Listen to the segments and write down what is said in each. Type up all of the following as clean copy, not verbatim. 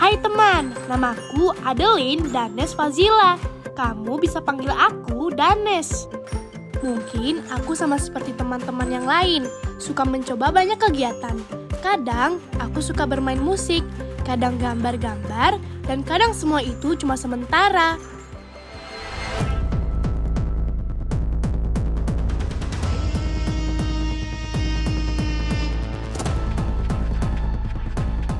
Hai teman, namaku Adeline Danes Fazila. Kamu bisa panggil aku Danes. Mungkin aku sama seperti teman-teman yang lain, suka mencoba banyak kegiatan. Kadang aku suka bermain musik, kadang gambar-gambar, dan kadang semua itu cuma sementara.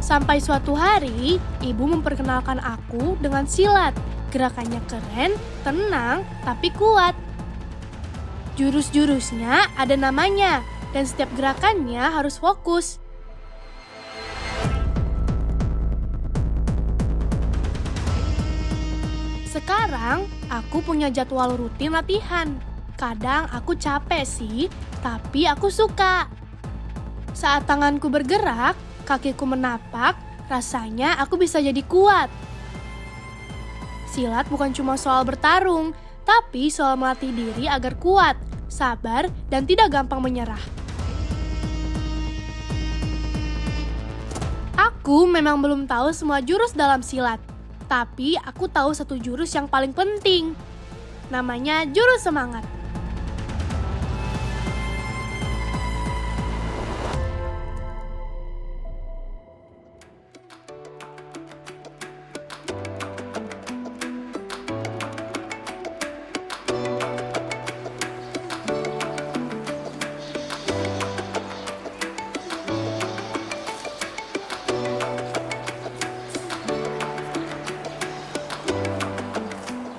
Sampai suatu hari, ibu memperkenalkan aku dengan silat. Gerakannya keren, tenang, tapi kuat. Jurus-jurusnya ada namanya, dan setiap gerakannya harus fokus. Sekarang, aku punya jadwal rutin latihan. Kadang aku capek sih, tapi aku suka. Saat tanganku bergerak, kakiku menapak, rasanya aku bisa jadi kuat. Silat bukan cuma soal bertarung, tapi soal melatih diri agar kuat, sabar, dan tidak gampang menyerah. Aku memang belum tahu semua jurus dalam silat, tapi aku tahu satu jurus yang paling penting. Namanya jurus semangat.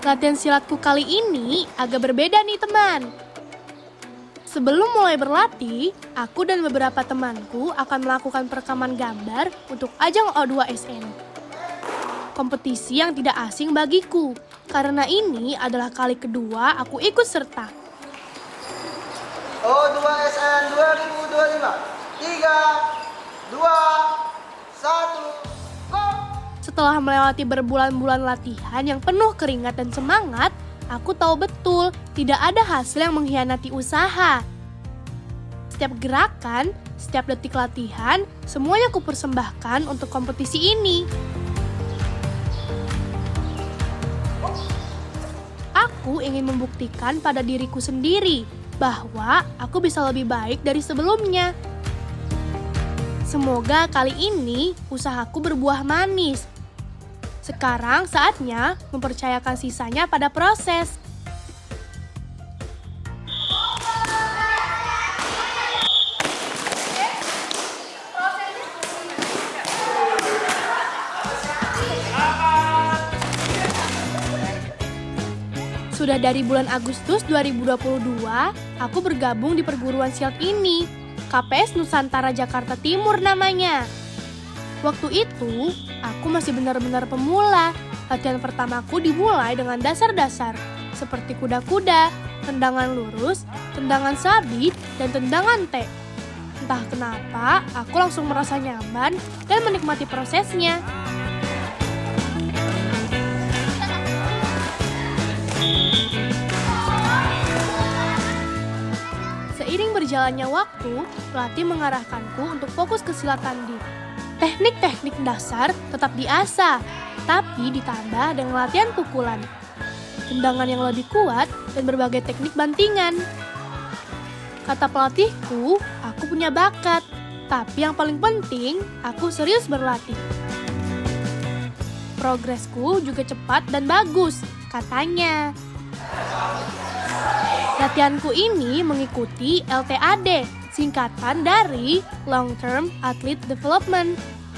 Latihan silatku kali ini agak berbeda nih teman. Sebelum mulai berlatih, aku dan beberapa temanku akan melakukan perekaman gambar untuk ajang O2SN. Kompetisi yang tidak asing bagiku, karena ini adalah kali kedua aku ikut serta. O2SN 2025, 3, 2, 1. Setelah melewati berbulan-bulan latihan yang penuh keringat dan semangat, aku tahu betul tidak ada hasil yang mengkhianati usaha. Setiap gerakan, setiap detik latihan, semuanya kupersembahkan untuk kompetisi ini. Aku ingin membuktikan pada diriku sendiri bahwa aku bisa lebih baik dari sebelumnya. Semoga kali ini usahaku berbuah manis. Sekarang saatnya mempercayakan sisanya pada proses. Sudah dari bulan Agustus 2022, aku bergabung di perguruan silat ini. KPS Nusantara Jakarta Timur namanya. Waktu itu, aku masih benar-benar pemula. Latihan pertamaku dimulai dengan dasar-dasar, seperti kuda-kuda, tendangan lurus, tendangan sabit, dan tendangan T. Entah kenapa, aku langsung merasa nyaman dan menikmati prosesnya. Seiring berjalannya waktu, pelatih mengarahkanku untuk fokus ke silat tanding. Teknik-teknik dasar tetap diasah, tapi ditambah dengan latihan pukulan, tendangan yang lebih kuat, dan berbagai teknik bantingan. Kata pelatihku, aku punya bakat, tapi yang paling penting, aku serius berlatih. Progresku juga cepat dan bagus, katanya. Latihanku ini mengikuti LTAD, singkatan dari Long Term Athlete Development.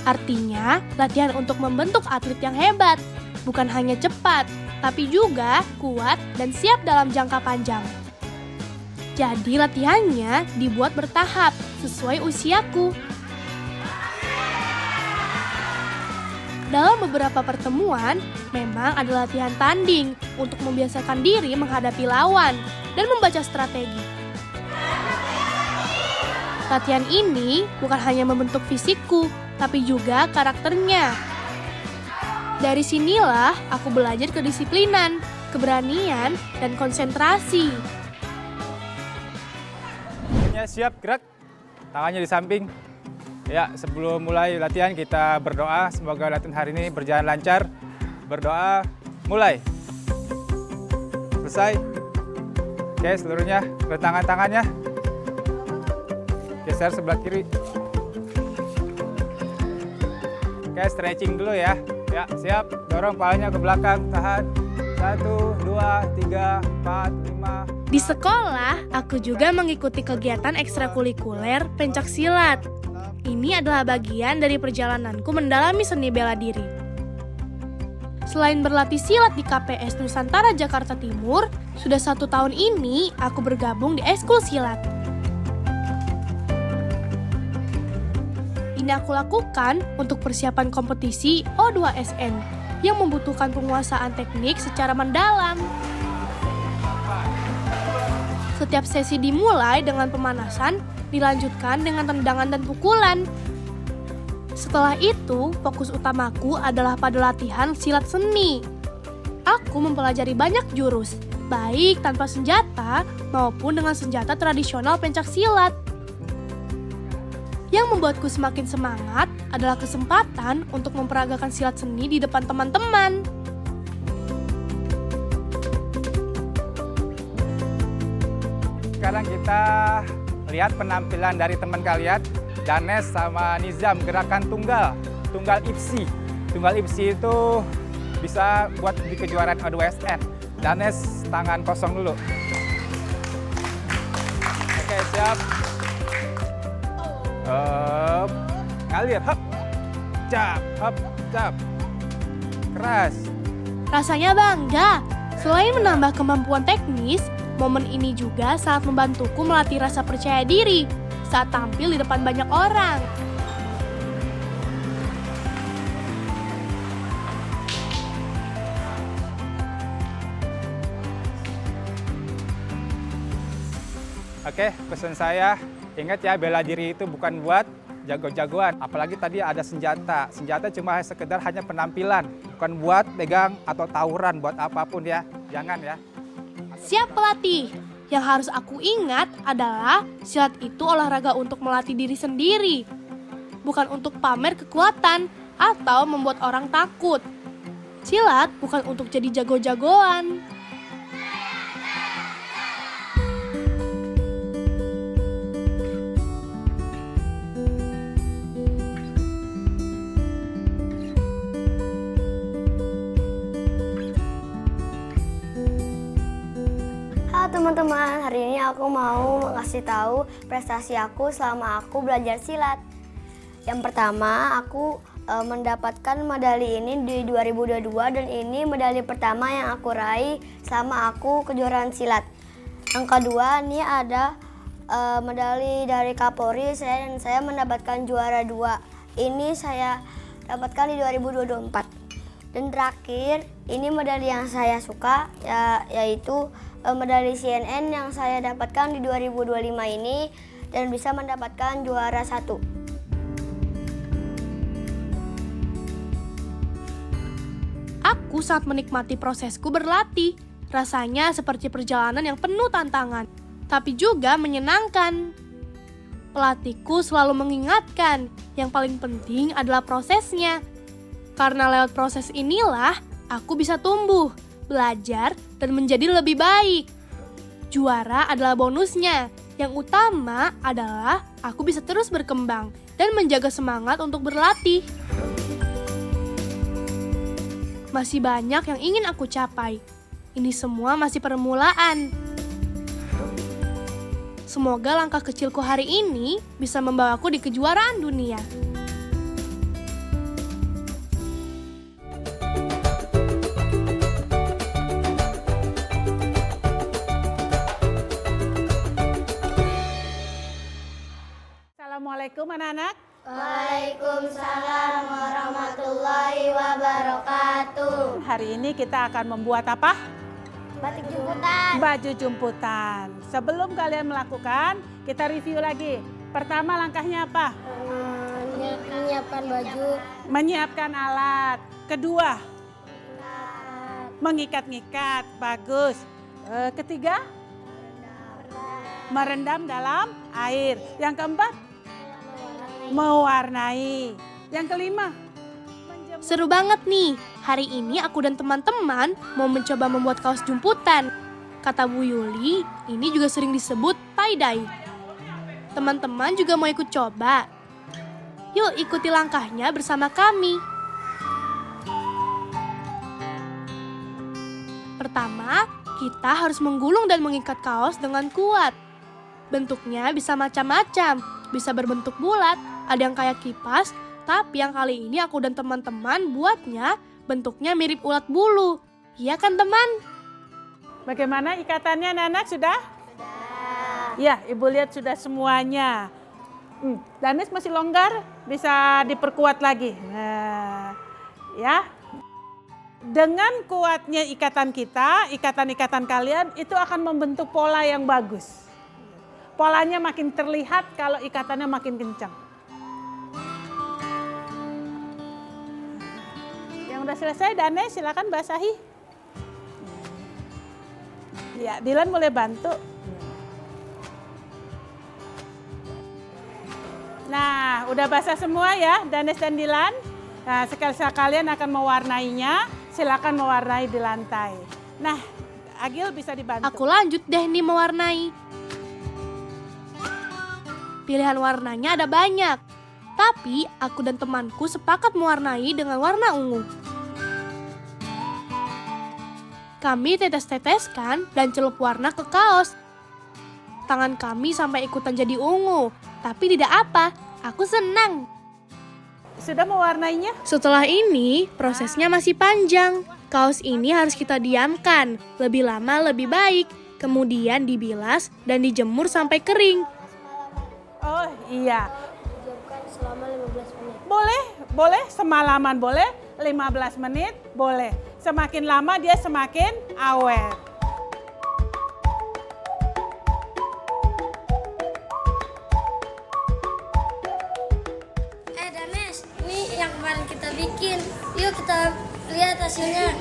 Artinya, latihan untuk membentuk atlet yang hebat. Bukan hanya cepat, tapi juga kuat dan siap dalam jangka panjang. Jadi latihannya dibuat bertahap, sesuai usiaku. Dalam beberapa pertemuan, memang ada latihan tanding untuk membiasakan diri menghadapi lawan dan membaca strategi. Latihan ini bukan hanya membentuk fisikku, tapi juga karakternya. Dari sinilah aku belajar kedisiplinan, keberanian, dan konsentrasi. Siap, gerak. Tangannya di samping. Ya, sebelum mulai latihan kita berdoa. Semoga latihan hari ini berjalan lancar. Berdoa, mulai. Selesai. Oke, seluruhnya rentangkan tangannya. Geser sebelah kiri. Oke, stretching dulu ya. Ya, siap. Dorong kepalanya ke belakang. Tahan. 1, 2, 3, 4, 5. Di sekolah, aku juga mengikuti kegiatan ekstrakurikuler pencak silat. Ini adalah bagian dari perjalananku mendalami seni bela diri. Selain berlatih silat di KPS Nusantara Jakarta Timur, sudah 1 tahun ini aku bergabung di ekskul silat. Ini aku lakukan untuk persiapan kompetisi O2SN yang membutuhkan penguasaan teknik secara mendalam. Setiap sesi dimulai dengan pemanasan, dilanjutkan dengan tendangan dan pukulan. Setelah itu, fokus utamaku adalah pada latihan silat seni. Aku mempelajari banyak jurus, baik tanpa senjata maupun dengan senjata tradisional pencak silat. Yang membuatku semakin semangat adalah kesempatan untuk memperagakan silat seni di depan teman-teman. Sekarang kita lihat penampilan dari teman kalian, Danes sama Nizam, gerakan tunggal ipsi. Tunggal ipsi itu bisa buat di kejuaraan O2SN. Danes tangan kosong dulu. Oke, siap. Ngalir, hop, cap. Keras. Rasanya bangga. Selain menambah kemampuan teknis, momen ini juga sangat membantuku melatih rasa percaya diri saat tampil di depan banyak orang. Oke, pesan saya, ingat ya, bela diri itu bukan buat jago-jagoan. Apalagi tadi ada senjata. Senjata cuma sekedar hanya penampilan, bukan buat pegang atau tawuran, buat apapun ya. Jangan ya. Siap pelatih. Yang harus aku ingat adalah silat itu olahraga untuk melatih diri sendiri, bukan untuk pamer kekuatan atau membuat orang takut. Silat bukan untuk jadi jago-jagoan. Teman-teman, hari ini aku mau kasih tahu prestasi aku selama aku belajar silat. Yang pertama, aku mendapatkan medali ini di 2022 dan ini medali pertama yang aku raih selama aku kejuaraan silat. Yang kedua, ini ada medali dari Kapolri dan saya mendapatkan juara 2. Ini saya dapatkan di 2024. Dan terakhir, ini medali yang saya suka yaitu medali CNN yang saya dapatkan di 2025 ini dan bisa mendapatkan juara 1. Aku sangat menikmati prosesku berlatih. Rasanya seperti perjalanan yang penuh tantangan, tapi juga menyenangkan. Pelatihku selalu mengingatkan, yang paling penting adalah prosesnya. Karena lewat proses inilah aku bisa tumbuh, belajar, dan menjadi lebih baik. Juara adalah bonusnya. Yang utama adalah aku bisa terus berkembang dan menjaga semangat untuk berlatih. Masih banyak yang ingin aku capai. Ini semua masih permulaan. Semoga langkah kecilku hari ini bisa membawaku di kejuaraan dunia. Assalamualaikum anak-anak. Waalaikumsalam warahmatullahi wabarakatuh. Hari ini kita akan membuat apa? Batik jemputan. Baju jemputan. Sebelum kalian melakukan, kita review lagi. Pertama langkahnya apa? Menyiapkan baju. Menyiapkan alat. Kedua? Mengikat-ngikat. Bagus. Ketiga? Merendam dalam air. Yang keempat? mewarnai. Yang kelima, Seru banget nih. Hari ini aku dan teman-teman mau mencoba membuat kaos jumputan. Kata Bu Yuli, ini juga sering disebut tie-dye. Teman-teman juga mau ikut coba? Yuk ikuti langkahnya bersama kami. Pertama, kita harus menggulung dan mengikat kaos dengan kuat. Bentuknya bisa macam-macam, bisa berbentuk bulat, ada yang kayak kipas, tapi yang kali ini aku dan teman-teman buatnya bentuknya mirip ulat bulu. Iya kan teman? bagaimana ikatannya anak-anak sudah? Ya, Ibu lihat sudah semuanya. Danis masih longgar, bisa diperkuat lagi. Nah, ya. Dengan kuatnya ikatan kita, ikatan-ikatan kalian itu akan membentuk pola yang bagus. Polanya makin terlihat kalau ikatannya makin kencang. Yang udah selesai, Danes silakan basahi. Ya, Dilan boleh bantu. Nah, udah basah semua ya, Danes dan Dilan. Nah, sekalian akan mewarnainya, silakan mewarnai di lantai. Nah, Agil bisa dibantu. Aku lanjut deh nih mewarnai. Pilihan warnanya ada banyak, tapi aku dan temanku sepakat mewarnai dengan warna ungu. Kami tetes-teteskan dan celup warna ke kaos. Tangan kami sampai ikutan jadi ungu, tapi tidak apa, aku senang. Sudah mewarnainya? Setelah ini, prosesnya masih panjang. Kaos ini harus kita diamkan, lebih lama lebih baik. Kemudian dibilas dan dijemur sampai kering. Oh iya, Diamkan selama 15 menit. boleh semalaman boleh, 15 menit boleh. Semakin lama dia semakin awet. Danes, ini yang kemarin kita bikin. Yuk kita lihat hasilnya.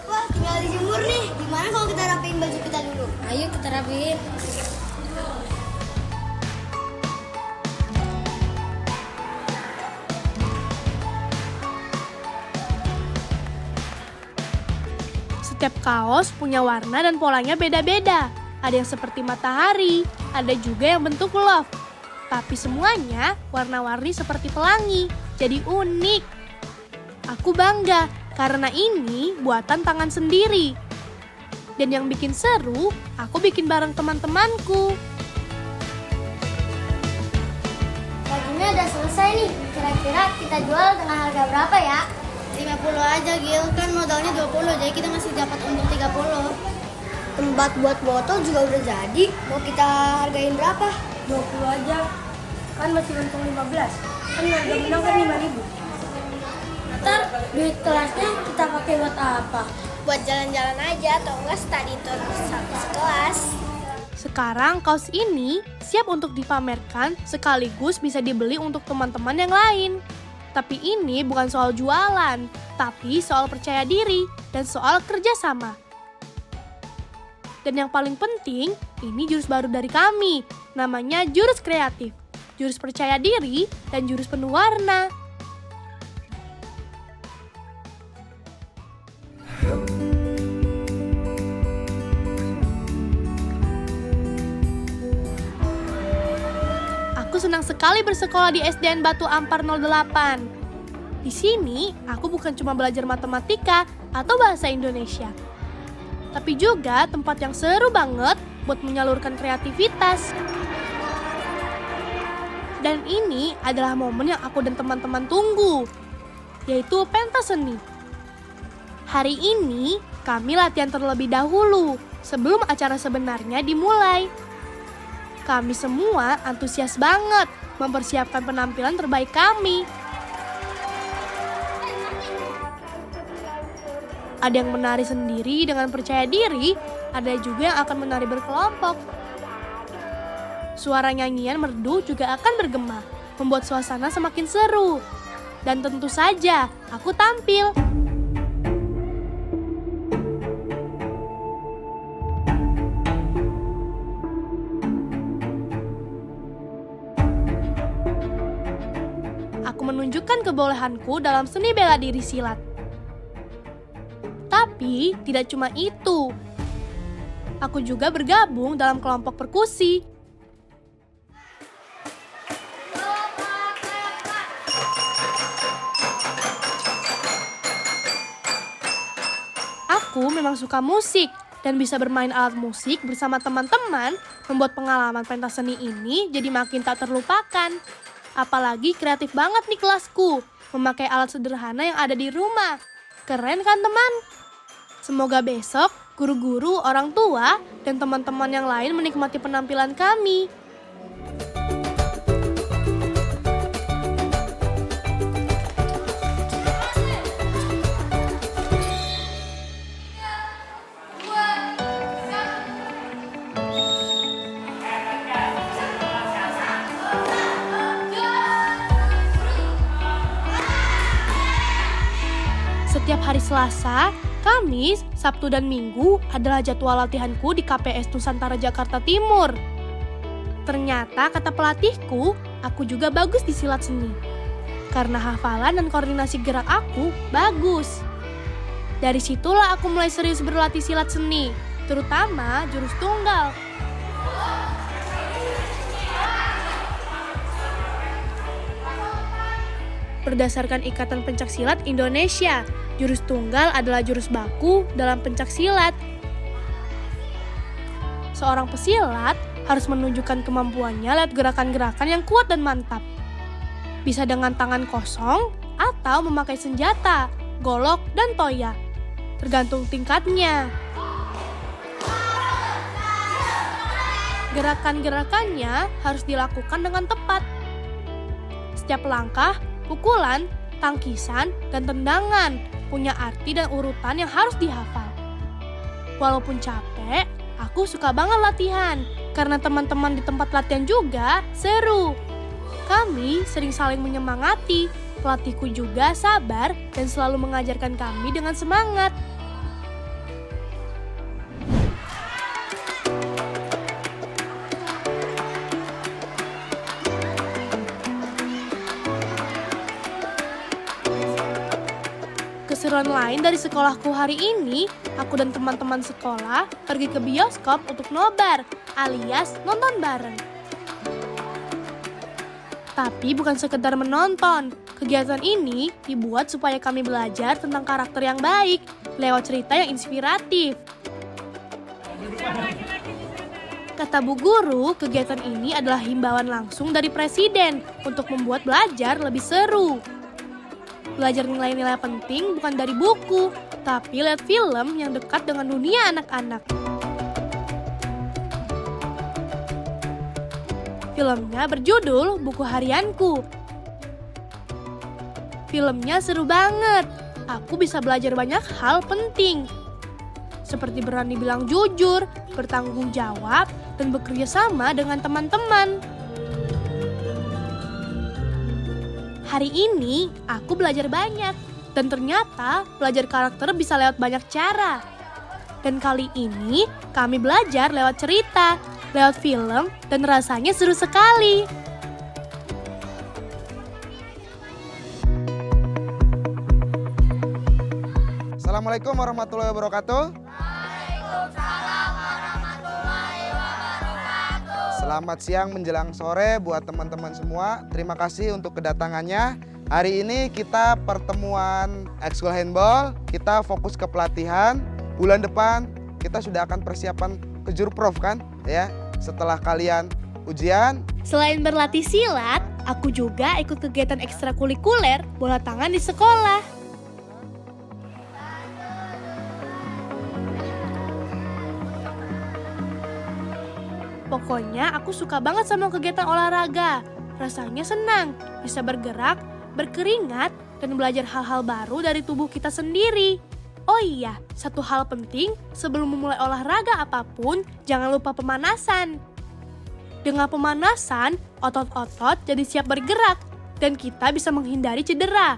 Wah, tinggal dijemur nih. Gimana kalau kita rapiin baju kita dulu? Ayo kita rapiin. Setiap kaos punya warna dan polanya beda-beda. Ada yang seperti matahari, ada juga yang bentuk love. Tapi semuanya warna-warni seperti pelangi, jadi unik. Aku bangga karena ini buatan tangan sendiri. Dan yang bikin seru, aku bikin bareng teman-temanku. Bajunya udah selesai nih. Kira-kira kita jual dengan harga berapa ya? 50 aja Gil, kan modalnya 20, jadi kita masih dapat untung 30. Tempat buat botol juga udah jadi, mau kita hargain berapa? 20 aja, kan masih untung 15. Kan harga menang kan 5.000. Ntar duit kelasnya kita pakai buat apa? Buat jalan-jalan aja atau enggak study tour sekelas. Sekarang kaos ini siap untuk dipamerkan sekaligus bisa dibeli untuk teman-teman yang lain. Tapi ini bukan soal jualan, tapi soal percaya diri dan soal kerjasama. Dan yang paling penting, ini jurus baru dari kami, namanya jurus kreatif, jurus percaya diri, dan jurus penuh warna. Aku senang sekali bersekolah di SDN Batu Ampar 08. Di sini, aku bukan cuma belajar matematika atau bahasa Indonesia, tapi juga tempat yang seru banget buat menyalurkan kreativitas. Dan ini adalah momen yang aku dan teman-teman tunggu, yaitu pentas seni. Hari ini, kami latihan terlebih dahulu sebelum acara sebenarnya dimulai. Kami semua antusias banget mempersiapkan penampilan terbaik kami. Ada yang menari sendiri dengan percaya diri, ada juga yang akan menari berkelompok. Suara nyanyian merdu juga akan bergema, membuat suasana semakin seru. Dan tentu saja, aku tampil. kebolehanku dalam seni bela diri silat. Tapi tidak cuma itu. Aku juga bergabung dalam kelompok perkusi. Aku memang suka musik dan bisa bermain alat musik bersama teman-teman membuat pengalaman pentas seni ini jadi makin tak terlupakan. Apalagi kreatif banget nih kelasku, memakai alat sederhana yang ada di rumah. Keren kan teman? Semoga besok guru-guru, orang tua, dan teman-teman yang lain menikmati penampilan kami. Setiap hari Selasa, Kamis, Sabtu, dan Minggu adalah jadwal latihanku di KPS Nusantara Jakarta Timur. Ternyata kata pelatihku, aku juga bagus di silat seni. Karena hafalan dan koordinasi gerak aku bagus. Dari situlah aku mulai serius berlatih silat seni, terutama jurus tunggal. Berdasarkan Ikatan Pencaksilat Indonesia, jurus tunggal adalah jurus baku dalam pencaksilat. Seorang pesilat harus menunjukkan kemampuannya lewat gerakan-gerakan yang kuat dan mantap. Bisa dengan tangan kosong atau memakai senjata, golok, dan toya. Tergantung tingkatnya. Gerakan-gerakannya harus dilakukan dengan tepat. Setiap langkah, pukulan, tangkisan, dan tendangan punya arti dan urutan yang harus dihafal. Walaupun capek, aku suka banget latihan karena teman-teman di tempat latihan juga seru. Kami sering saling menyemangati, pelatihku juga sabar dan selalu mengajarkan kami dengan semangat. Keseruan lain dari sekolahku hari ini, aku dan teman-teman sekolah pergi ke bioskop untuk nobar, alias nonton bareng. Tapi bukan sekedar menonton, kegiatan ini dibuat supaya kami belajar tentang karakter yang baik, lewat cerita yang inspiratif. Kata Bu Guru, kegiatan ini adalah himbauan langsung dari Presiden untuk membuat belajar lebih seru. Belajar nilai-nilai penting bukan dari buku, tapi lihat film yang dekat dengan dunia anak-anak. Filmnya berjudul Buku Harianku. Filmnya seru banget. Aku bisa belajar banyak hal penting. Seperti berani bilang jujur, bertanggung jawab, dan bekerja sama dengan teman-teman. Hari ini, aku belajar banyak. Dan ternyata, belajar karakter bisa lewat banyak cara. Dan kali ini, kami belajar lewat cerita, lewat film, dan rasanya seru sekali. Assalamualaikum warahmatullahi wabarakatuh. Selamat siang menjelang sore buat teman-teman semua. Terima kasih untuk kedatangannya. Hari ini kita pertemuan ekskul handball. Kita fokus ke pelatihan. Bulan depan kita sudah akan persiapan ke Jurprov kan? Ya, setelah kalian ujian. Selain berlatih silat, aku juga ikut kegiatan ekstrakurikuler bola tangan di sekolah. Pokoknya aku suka banget sama kegiatan olahraga. Rasanya senang, bisa bergerak, berkeringat, dan belajar hal-hal baru dari tubuh kita sendiri. Oh iya, satu hal penting, sebelum memulai olahraga apapun, jangan lupa pemanasan. Dengan pemanasan, otot-otot jadi siap bergerak, dan kita bisa menghindari cedera.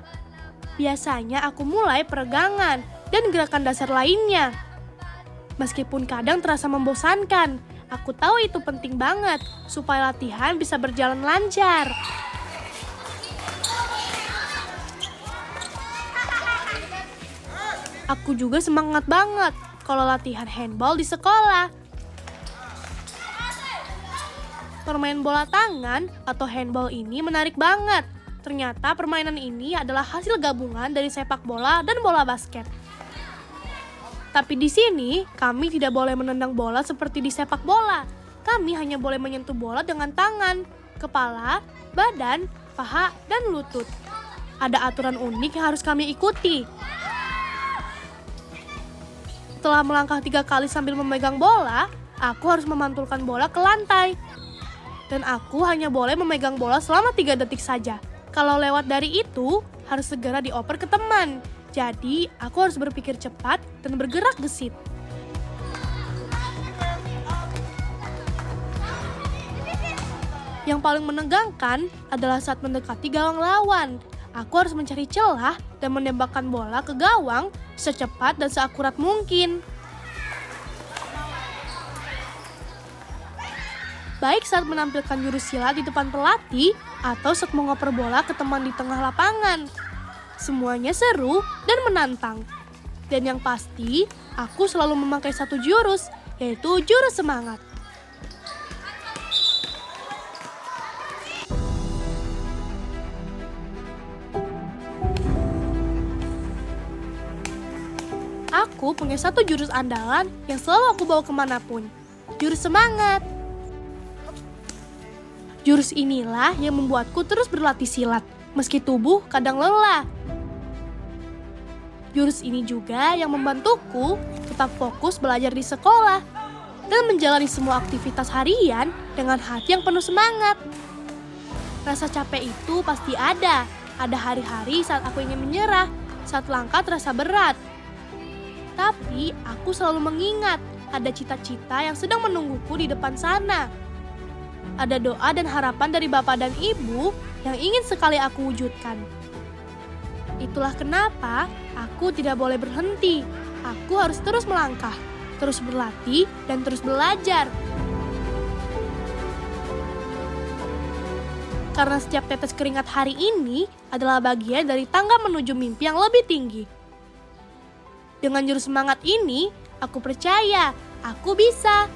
Biasanya aku mulai peregangan dan gerakan dasar lainnya. Meskipun kadang terasa membosankan, aku tahu itu penting banget supaya latihan bisa berjalan lancar. Aku juga semangat banget kalau latihan handball di sekolah. Permain bola tangan atau handball ini menarik banget. Ternyata permainan ini adalah hasil gabungan dari sepak bola dan bola basket. Tapi di sini kami tidak boleh menendang bola seperti di sepak bola. Kami hanya boleh menyentuh bola dengan tangan, kepala, badan, paha, dan lutut. Ada aturan unik yang harus kami ikuti. Setelah melangkah 3 kali sambil memegang bola, aku harus memantulkan bola ke lantai. Dan aku hanya boleh memegang bola selama 3 detik saja. Kalau lewat dari itu, harus segera dioper ke teman. Jadi, aku harus berpikir cepat dan bergerak gesit. Yang paling menegangkan adalah saat mendekati gawang lawan. Aku harus mencari celah dan menembakkan bola ke gawang secepat dan seakurat mungkin. Baik saat menampilkan jurus silat di depan pelatih atau saat mengoper bola ke teman di tengah lapangan. Semuanya seru dan menantang. Dan yang pasti, aku selalu memakai satu jurus, yaitu jurus semangat. Aku punya satu jurus andalan yang selalu aku bawa kemanapun. Jurus semangat. Jurus inilah yang membuatku terus berlatih silat, meski tubuh kadang lelah. Jurus ini juga yang membantuku tetap fokus belajar di sekolah dan menjalani semua aktivitas harian dengan hati yang penuh semangat. Rasa capek itu pasti ada. Ada hari-hari saat aku ingin menyerah, saat langkah terasa berat. Tapi aku selalu mengingat ada cita-cita yang sedang menungguku di depan sana. Ada doa dan harapan dari Bapak dan Ibu yang ingin sekali aku wujudkan. Itulah kenapa aku tidak boleh berhenti. Aku harus terus melangkah, terus berlatih, dan terus belajar. Karena setiap tetes keringat hari ini adalah bagian dari tangga menuju mimpi yang lebih tinggi. Dengan jurus semangat ini, aku percaya aku bisa.